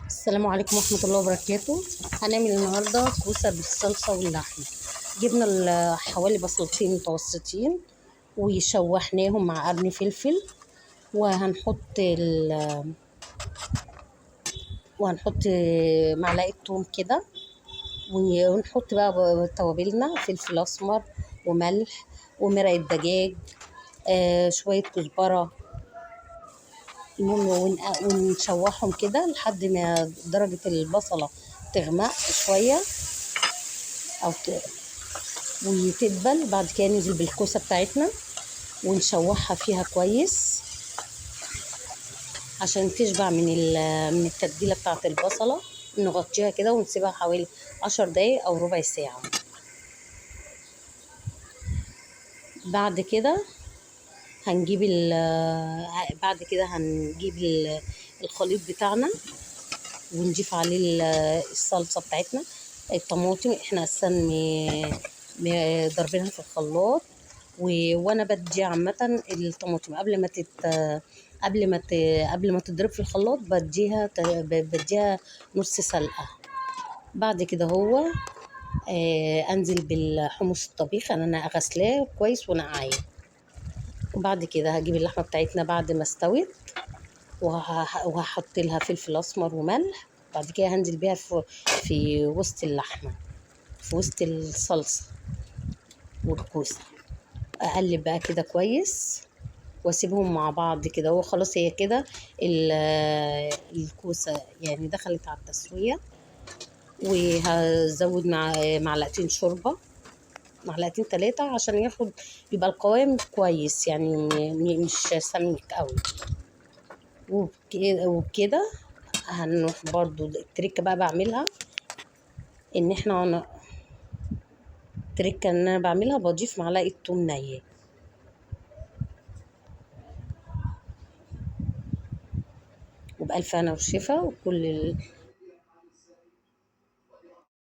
السلام عليكم ورحمة الله وبركاته. هنعمل النهاردة كوسة بالصلصة واللحمة. جبنا حوالي بصلتين متوسطين وشوحناهم مع قرن فلفل، وهنحط وهنحط معلقة توم كده، ونحط بقى توابلنا فلفل أسمر وملح ومرق الدجاج، شوية كزبرة. المهم ونشوحهم كده لحد ما درجة البصلة تغمق شوية أو وتدبل. بعد كده ننزل بالكوسة بتاعتنا ونشوحها فيها كويس عشان تشبع من التتبيلة بتاعت البصلة. نغطيها كده ونسيبها حوالي 10 دقايق أو ربع ساعة. بعد كده هنجيب الخليط بتاعنا ونضيف عليه الصلصة بتاعتنا. الطماطم احنا اصلا ضربينها في الخلاط، وانا بدي عامة الطماطم قبل ما تضرب في الخلاط بديها نص سلقة. بعد كده انزل بالحمص الطبيخ، انا غسلاه كويس ونقعاه. وبعد كده هجيب اللحمة بتاعتنا بعد ما استوت، وهحط لها فلفل اسمر وملح. بعد كده هنزل بيها في وسط اللحمه، في وسط الصلصه والكوسه. اقلب بقى كده كويس واسيبهم مع بعض كده. وخلاص هي كده الكوسه يعني دخلت على التسويه. وهزود مع معلقتين شوربه، معلقتين 3 عشان يبقى القوام كويس، يعني مش سميك قوي. وبكده هنروح برضو التركه بقى بعملها ان التركه ان انا بعملها بضيف معلقه توم نيه. وبألف هنا وشفا، وكل